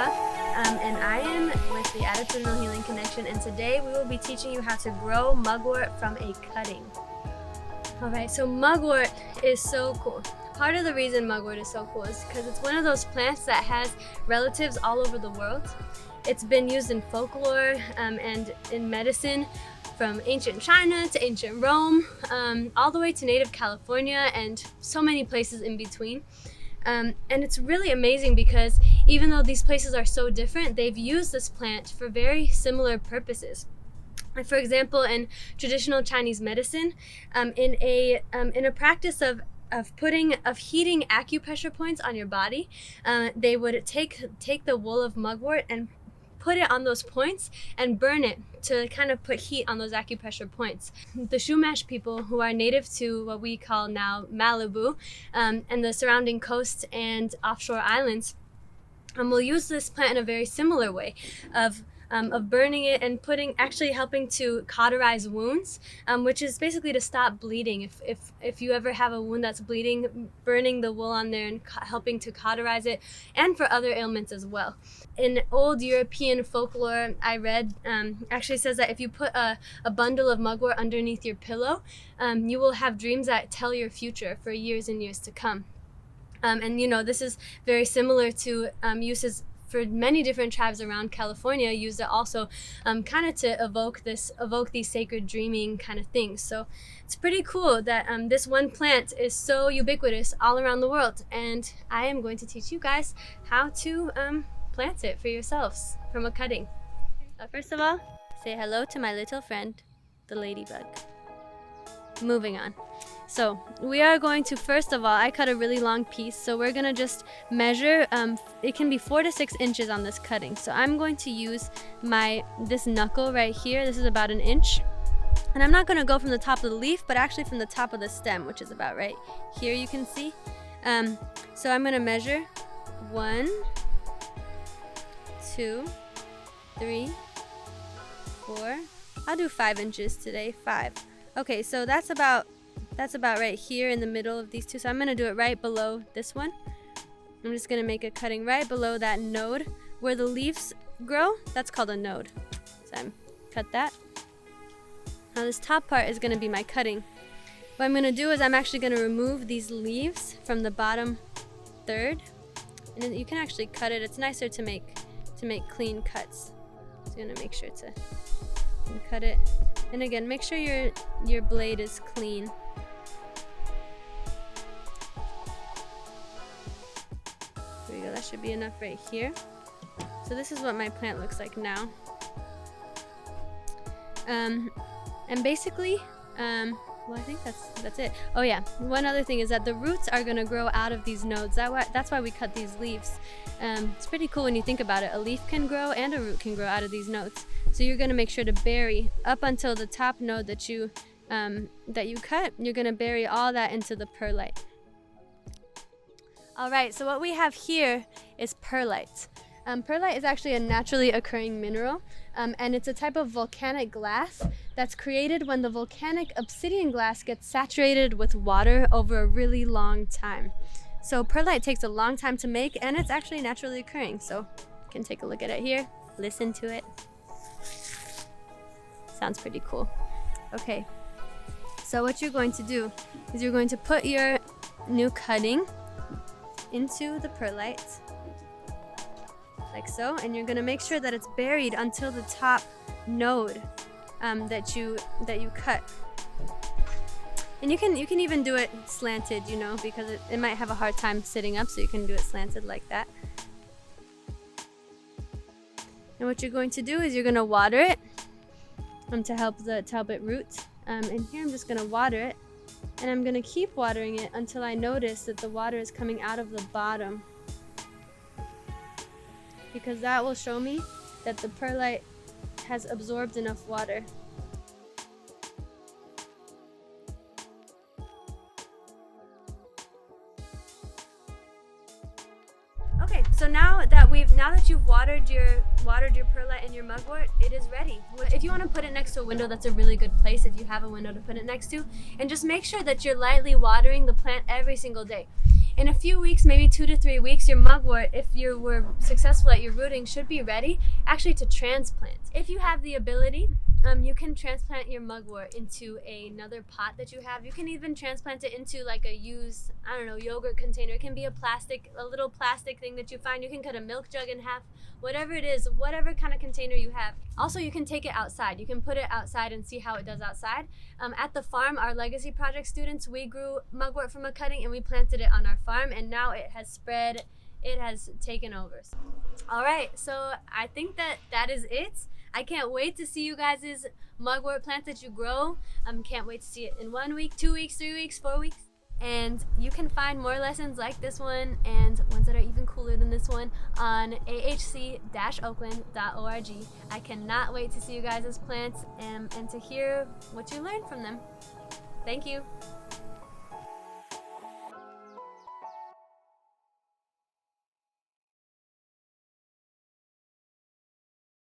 Neeka, and I am with the Attitudinal Healing Connection, and today we will be teaching you how to grow mugwort from a cutting. Alright, so mugwort is so cool. Part of the reason mugwort is so cool is because it's one of those plants that has relatives all over the world. It's been used in folklore and in medicine from ancient China to ancient Rome, all the way to native California and so many places in between. And it's really amazing because even though these places are so different, they've used this plant for very similar purposes. Like for example, in traditional Chinese medicine, in a practice of heating acupressure points on your body, they would take the wool of mugwort and put it on those points and burn it to kind of put heat on those acupressure points. The Chumash people, who are native to what we call now Malibu and the surrounding coast and offshore islands, will use this plant in a very similar way of burning it and actually helping to cauterize wounds, which is basically to stop bleeding. If you ever have a wound that's bleeding, burning the wool on there and helping to cauterize it, and for other ailments as well. In old European folklore, I read actually says that if you put a bundle of mugwort underneath your pillow, you will have dreams that tell your future for years and years to come. And you know, this is very similar to uses for many different tribes around California, use it also kind of to evoke these sacred dreaming kind of things. So it's pretty cool that this one plant is so ubiquitous all around the world, and I am going to teach you guys how to plant it for yourselves from a cutting. First of all, say hello to my little friend, the ladybug. Moving on. So we are going to, first of all, I cut a really long piece, so we're gonna just measure, it can be 4 to 6 inches on this cutting. So I'm going to use this knuckle right here. This is about 1 inch. And I'm not gonna go from the top of the leaf, but actually from the top of the stem, which is about right here, you can see. So I'm gonna measure 1, 2, 3, 4. I'll do 5 inches today, 5. Okay, so that's about right here in the middle of these two. So I'm gonna do it right below this one. I'm just gonna make a cutting right below that node where the leaves grow. That's called a node. So I'm cut that. Now this top part is gonna be my cutting. What I'm gonna do is I'm actually gonna remove these leaves from the bottom third, and then you can actually cut it. It's nicer to make clean cuts. So I'm gonna make sure to cut it. And again, make sure your blade is clean. There we go, that should be enough right here. So this is what my plant looks like now. And basically, well, I think that's it. Oh yeah, one other thing is that the roots are gonna grow out of these nodes. That's why we cut these leaves. It's pretty cool when you think about it. A leaf can grow and a root can grow out of these nodes. So you're gonna make sure to bury up until the top node that you cut. You're gonna bury all that into the perlite. All right, so what we have here is perlite. Perlite is actually a naturally occurring mineral, and it's a type of volcanic glass that's created when the volcanic obsidian glass gets saturated with water over a really long time. So perlite takes a long time to make, and it's actually naturally occurring. So you can take a look at it here, listen to it. Sounds pretty cool. Okay, so what you're going to do is you're going to put your new cutting into the perlite, like so, and you're gonna make sure that it's buried until the top node that you cut. And you can even do it slanted, you know, because it might have a hard time sitting up, so you can do it slanted like that. And what you're going to do is you're gonna water it to help it root. And here I'm just gonna water it, and I'm gonna keep watering it until I notice that the water is coming out of the bottom, because that will show me that the perlite has absorbed enough water. Okay, so now that you've watered your perlite and your mugwort, it is ready. If you want to put it next to a window, that's a really good place if you have a window to put it next to. And just make sure that you're lightly watering the plant every single day. In a few weeks, maybe 2 to 3 weeks, your mugwort, if you were successful at your rooting, should be ready actually to transplant. If you have the ability, you can transplant your mugwort into another pot that you have. You can even transplant it into like a used, I don't know, yogurt container. It can be a little plastic thing that you find. You can cut a milk jug in half, whatever it is, whatever kind of container you have. Also, you can take it outside. You can put it outside and see how it does outside. At the farm, our Legacy Project students, we grew mugwort from a cutting and we planted it on our farm, and now it has spread, it has taken over. All right, so I think that is it. I can't wait to see you guys' mugwort plants that you grow. Can't wait to see it in 1 week, 2 weeks, 3 weeks, 4 weeks. And you can find more lessons like this one and ones that are even cooler than this one on ahc-oakland.org. I cannot wait to see you guys' plants and to hear what you learned from them. Thank you.